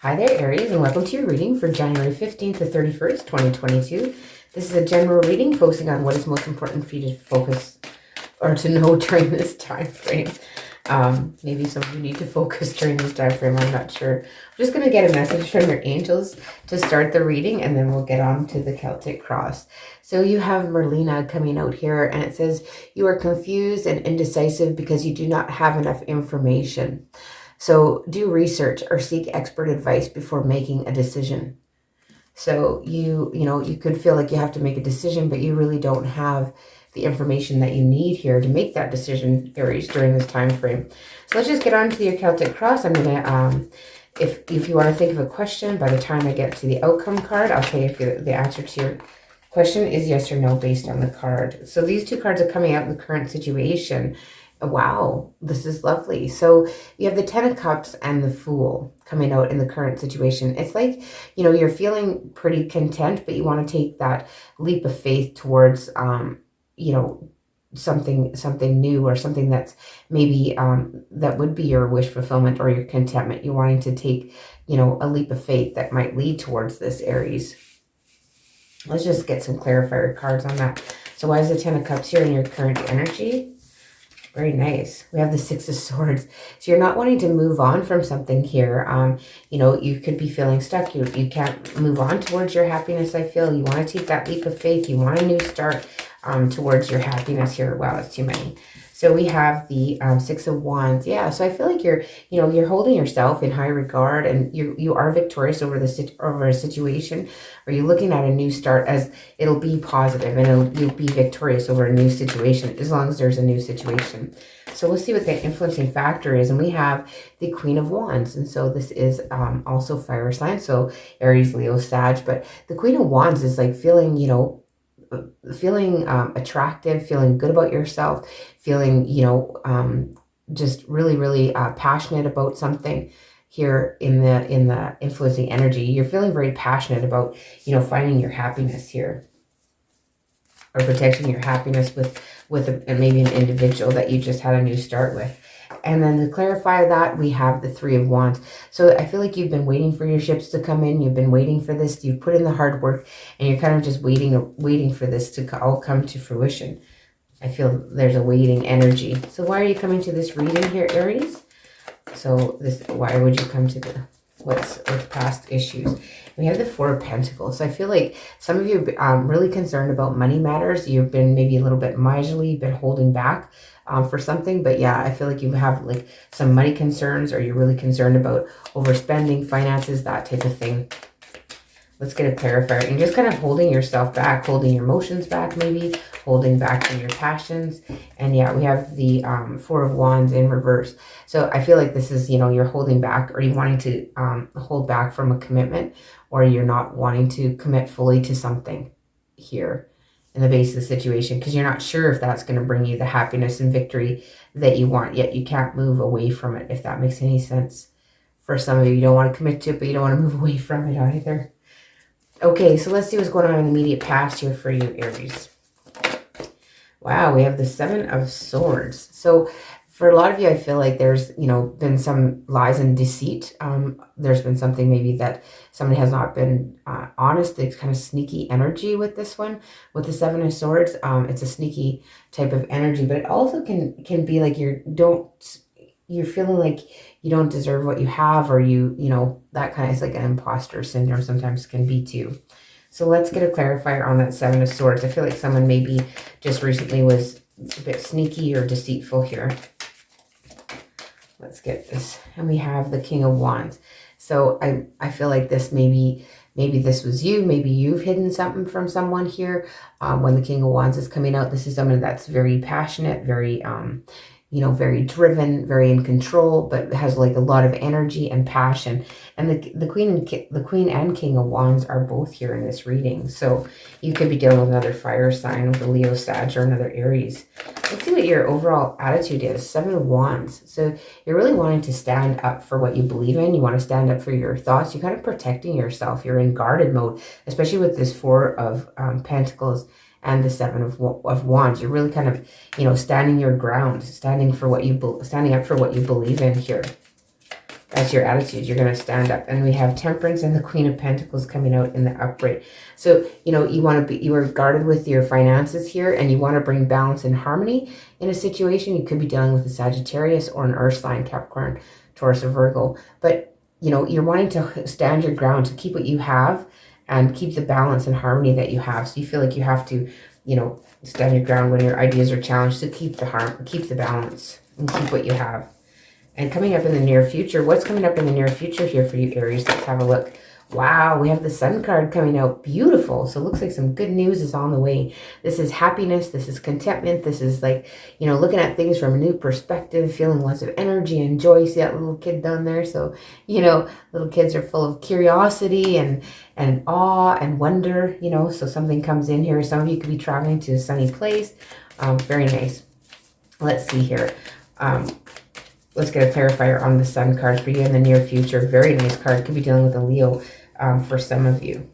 Hi there, Aries, and welcome to your reading for January 15th to 31st, 2022. This is a general reading focusing on what is most important for you to focus or to know during this time frame. Maybe some of you need to focus during this time frame, I'm not sure. I'm just going to get a message from your angels to start the reading, and then we'll get on to the Celtic cross. So you have Merlina coming out here, and it says, you are confused and indecisive because you do not have enough information. So do research or seek expert advice before making a decision. So you could feel like you have to make a decision, but you really don't have the information that you need here to make that decision, Aries, during this time frame. So let's just get on to your Celtic cross. I'm gonna, if you want to think of a question, by the time I get to the outcome card, I'll tell you if the answer to your question is yes or no based on the card. So these two cards are coming out in the current situation. Wow, this is lovely. So you have the Ten of Cups and the Fool coming out in the current situation. It's like, you're feeling pretty content, but you want to take that leap of faith towards, something new, or something that's maybe that would be your wish fulfillment or your contentment. You're wanting to take, a leap of faith that might lead towards this, Aries. Let's just get some clarifier cards on that. So why is the Ten of Cups here in your current energy? Very nice. We have the Six of Swords. So you're not wanting to move on from something here. You could be feeling stuck. You can't move on towards your happiness, I feel. You want to take that leap of faith. You want a new start towards your happiness here. Wow, that's too many. So we have the Six of Wands. Yeah, so I feel like you're holding yourself in high regard, and you are victorious over a situation, or you're looking at a new start as it'll be positive, and you'll be victorious over a new situation as long as there's a new situation. So we'll see what the influencing factor is, and we have the Queen of Wands, and so this is also fire sign, so Aries, Leo, Sag, but the Queen of Wands is like feeling, attractive, feeling good about yourself, feeling, just really, really passionate about something here in the influencing energy. You're feeling very passionate about, finding your happiness here, or protecting your happiness with maybe an individual that you just had a new start with. And then to clarify that, we have the Three of Wands. So I feel like you've been waiting for your ships to come in. You've been waiting for this. You've put in the hard work, and you're kind of just waiting for this to all come to fruition. I feel there's a waiting energy. So why are you coming to this reading here, Aries? So why would you come to what's past issues? We have the Four of Pentacles. So I feel like some of you are really concerned about money matters. You've been maybe a little bit miserly, you've been holding back for something. But yeah, I feel like you have like some money concerns, or you're really concerned about overspending, finances, that type of thing. Let's get a clarifier. And just kind of holding yourself back, holding your emotions back, maybe holding back from your passions. And yeah, we have the Four of Wands in reverse. So I feel like this is, you're holding back, or you're wanting to hold back from a commitment, or you're not wanting to commit fully to something here in the base of the situation, because you're not sure if that's going to bring you the happiness and victory that you want, yet you can't move away from it, if that makes any sense. For some of you, you don't want to commit to it, but you don't want to move away from it either. Okay, so let's see what's going on in the immediate past here for you, Aries. Wow, we have the Seven of Swords. So for a lot of you, I feel like there's, been some lies and deceit. There's been something maybe that somebody has not been honest. It's kind of sneaky energy with this one, with the Seven of Swords. It's a sneaky type of energy, but it also can be like you're feeling like you don't deserve what you have, or that kind of is like an imposter syndrome sometimes can be too. So let's get a clarifier on that Seven of Swords. I feel like someone maybe just recently was a bit sneaky or deceitful here. Let's get this. And we have the King of Wands. So I feel like this maybe this was you. Maybe you've hidden something from someone here. When the King of Wands is coming out, this is someone that's very passionate, very very driven, very in control, but has like a lot of energy and passion. And the Queen and King of Wands are both here in this reading. So you could be dealing with another fire sign, with a Leo, Sag, or another Aries. Let's see what your overall attitude is. Seven of Wands. So you're really wanting to stand up for what you believe in. You want to stand up for your thoughts. You're kind of protecting yourself. You're in guarded mode, especially with this Four of Pentacles and the Seven of Wands. You're really kind of, standing your ground, standing up for what you believe in here. That's your attitude. You're going to stand up. And we have Temperance and the Queen of Pentacles coming out in the upright. So, you know, you are guarded with your finances here, and you want to bring balance and harmony in a situation. You could be dealing with a Sagittarius or an Earth sign, Capricorn, Taurus, or Virgo. But, you know, you're wanting to stand your ground, to keep what you have and keep the balance and harmony that you have. So you feel like you have to, you know, stand your ground when your ideas are challenged, to keep the balance and keep what you have. And coming up in the near future, what's coming up in the near future here for you, Aries? Let's have a look. Wow, we have the Sun card coming out. Beautiful. So it looks like some good news is on the way. This is happiness. This is contentment. This is like, you know, looking at things from a new perspective, feeling lots of energy and joy. See that little kid down there? So, you know, little kids are full of curiosity and awe and wonder, you know. So something comes in here. Some of you could be traveling to a sunny place. Very nice. Let's see here. Let's get a clarifier on the Sun card for you in the near future. Very nice card. Could be dealing with a Leo for some of you.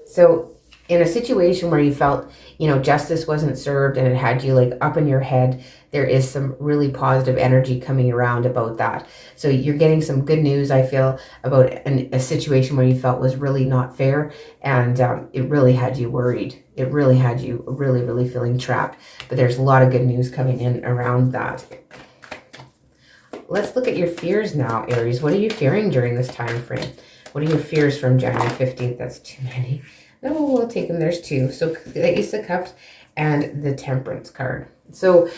So in a situation where you felt, you know, justice wasn't served and it had you like up in your head, there is some really positive energy coming around about that. So you're getting some good news, I feel, about a situation where you felt was really not fair, and it really had you worried. It really had you really, really feeling trapped. But there's a lot of good news coming in around that. Let's look at your fears now, Aries. What are you fearing during this time frame? What are your fears from January 15th? That's too many. No, we'll take them. There's two. So the Ace of Cups and the Temperance card. So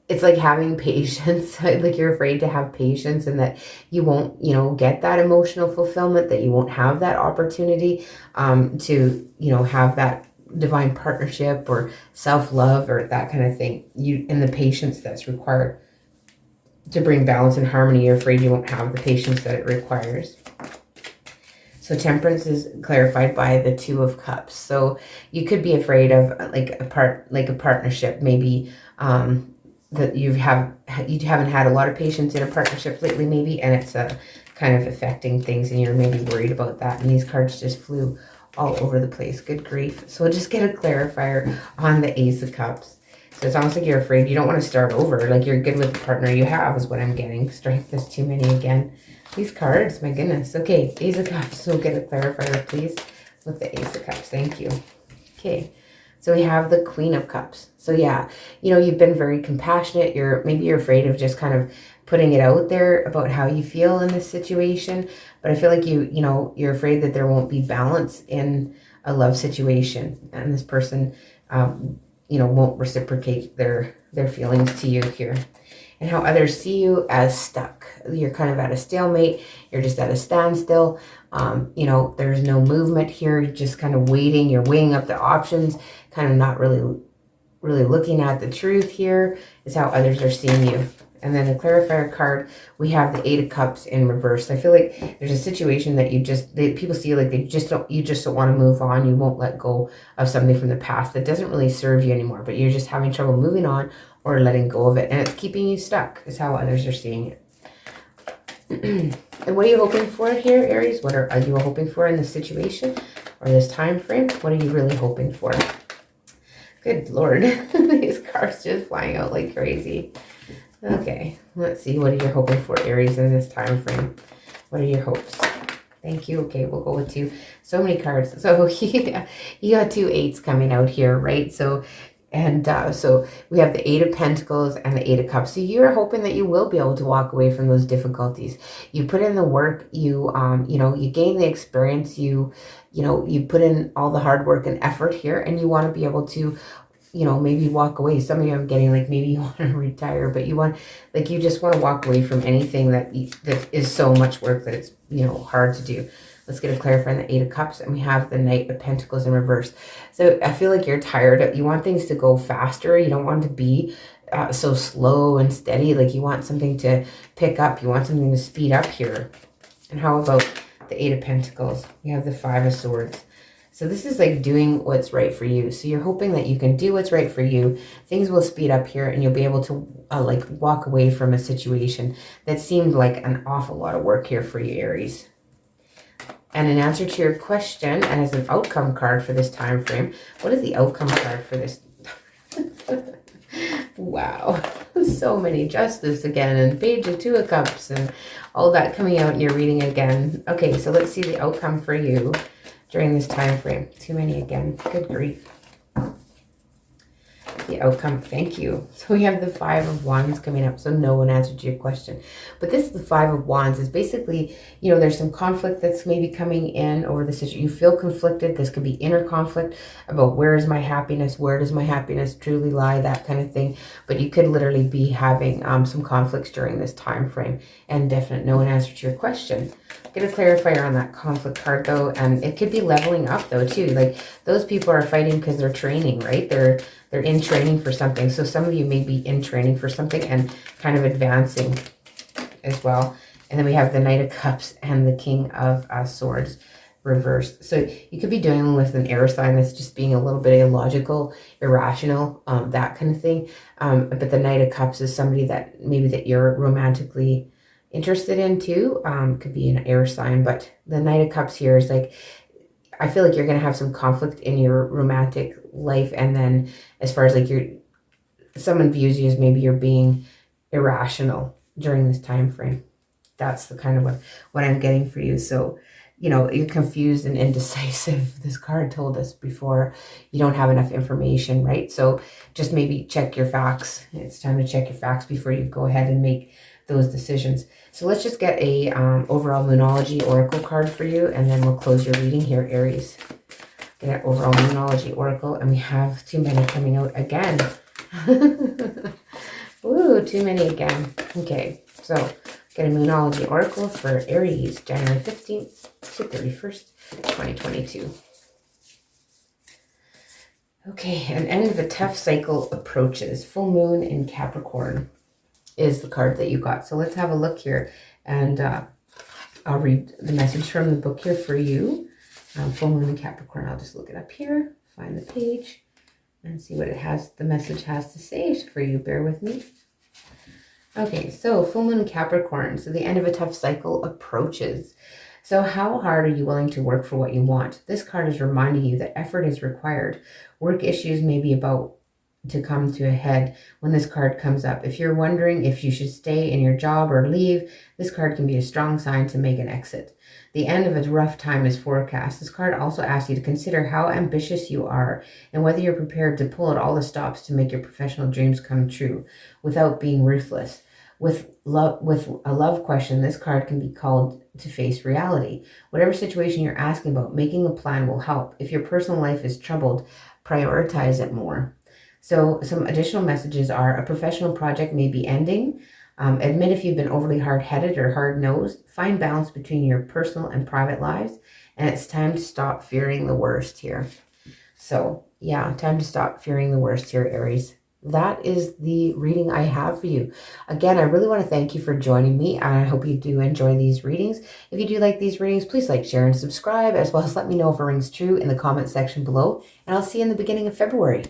it's like having patience, like you're afraid to have patience, and that you won't, you know, get that emotional fulfillment, that you won't have that opportunity to, you know, have that divine partnership or self-love or that kind of thing. And the patience that's required to bring balance and harmony, you're afraid you won't have the patience that it requires. So Temperance is clarified by the Two of Cups. So you could be afraid of like a partnership, maybe that you haven't had a lot of patience in a partnership lately, maybe, and it's kind of affecting things, and you're maybe worried about that. And these cards just flew all over the place. Good grief. So we'll just get a clarifier on the Ace of Cups. So it's almost like you're afraid. You don't want to start over. Like you're good with the partner you have is what I'm getting. Strength is too many again. These cards, my goodness. Okay, Ace of Cups. So get a clarifier, please, with the Ace of Cups. Thank you. Okay, so we have the Queen of Cups. So yeah, you know, you've been very compassionate. Maybe you're afraid of just kind of putting it out there about how you feel in this situation. But I feel like you know, you're afraid that there won't be balance in a love situation, and this person, you know, won't reciprocate their feelings to you here. And how others see you as stuck. You're kind of at a stalemate. You're just at a standstill. You know, there's no movement here. You're just kind of waiting. You're weighing up the options, kind of not really looking at the truth here, is how others are seeing you. And then the clarifier card, we have the Eight of Cups in reverse. I feel like there's a situation that people see you like you just don't want to move on. You won't let go of something from the past that doesn't really serve you anymore, but you're just having trouble moving on or letting go of it. And it's keeping you stuck, is how others are seeing it. And what are you hoping for here, Aries? What are you hoping for in this situation or this time frame? What are you really hoping for? Good Lord. These cards just flying out like crazy. Okay, let's see. What are you hoping for, Aries, in this time frame? What are your hopes? Thank you. Okay, we'll go with two. So many cards. So yeah, you got two eights coming out here, right? So we have the Eight of Pentacles and the Eight of Cups. So you're hoping that you will be able to walk away from those difficulties. You put in the work. You know, you gain the experience. You know, you put in all the hard work and effort here, and you want to be able to, you know, maybe walk away. Some of you I'm getting like maybe you want to retire, but you just want to walk away from anything that is so much work that it's, you know, hard to do. Let's get a clarifier on the Eight of Cups, and we have the Knight of Pentacles in reverse. So I feel like you're tired. You want things to go faster. You don't want to be so slow and steady. Like you want something to pick up. You want something to speed up here. And how about the Eight of Pentacles? We have the Five of Swords. So this is like doing what's right for you. So you're hoping that you can do what's right for you. Things will speed up here, and you'll be able to like walk away from a situation that seemed like an awful lot of work here for you, Aries. And in answer to your question, and as an outcome card for this time frame, what is the outcome card for this? Wow. So many Justice again, and Page of Two of Cups, and all that coming out in your reading again. Okay, so let's see the outcome for you during this time frame. Too many again. Good grief. The outcome, thank you. So we have the Five of Wands coming up, so no one answered your question. But this is the Five of Wands. Is basically, you know, there's some conflict that's maybe coming in over the situation. You feel conflicted. This could be inner conflict about where is my happiness? Where does my happiness truly lie? That kind of thing. But you could literally be having some conflicts during this time frame. And definitely no one answered your question. Get a clarifier on that conflict card though, and it could be leveling up though too. Like those people are fighting because they're training, right? They're in training for something. So some of you may be in training for something and kind of advancing as well. And then we have the Knight of Cups and the King of Swords reversed. So you could be dealing with an air sign that's just being a little bit illogical, irrational, that kind of thing. But the Knight of Cups is somebody that maybe that you're romantically interested in too. Could be an air sign, but the Knight of Cups here is like, I feel like you're going to have some conflict in your romantic life. And then as far as like someone views you as maybe you're being irrational during this time frame. That's the kind of what I'm getting for you. So, you know, you're confused and indecisive. This card told us before, you don't have enough information, right? So just maybe check your facts. It's time to check your facts before you go ahead and make those decisions. So let's just get a overall Moonology Oracle card for you, and then we'll close your reading here, Aries. Get an overall Moonology Oracle, and we have too many coming out again. Ooh, too many again. Okay, so get a Moonology Oracle for Aries, January 15th to 31st, 2022. Okay, an end of a tough cycle approaches. Full moon in Capricorn is the card that you got. So let's have a look here, and I'll read the message from the book here for you. Full moon in Capricorn. I'll just look it up here, find the page, and see what it has. The message has to say for you. Bear with me. Okay, so full moon in Capricorn. So the end of a tough cycle approaches. So how hard are you willing to work for what you want? This card is reminding you that effort is required. Work issues may be about to come to a head when this card comes up. If you're wondering if you should stay in your job or leave, this card can be a strong sign to make an exit. The end of a rough time is forecast. This card also asks you to consider how ambitious you are and whether you're prepared to pull at all the stops to make your professional dreams come true without being ruthless. With a love question, this card can be called to face reality. Whatever situation you're asking about, making a plan will help. If your personal life is troubled, prioritize it more. So some additional messages are: a professional project may be ending. Admit if you've been overly hard-headed or hard-nosed. Find balance between your personal and private lives. And it's time to stop fearing the worst here. So yeah, time to stop fearing the worst here, Aries. That is the reading I have for you. Again, I really want to thank you for joining me. I hope you do enjoy these readings. If you do like these readings, please like, share, and subscribe, as well as let me know if it rings true in the comment section below. And I'll see you in the beginning of February.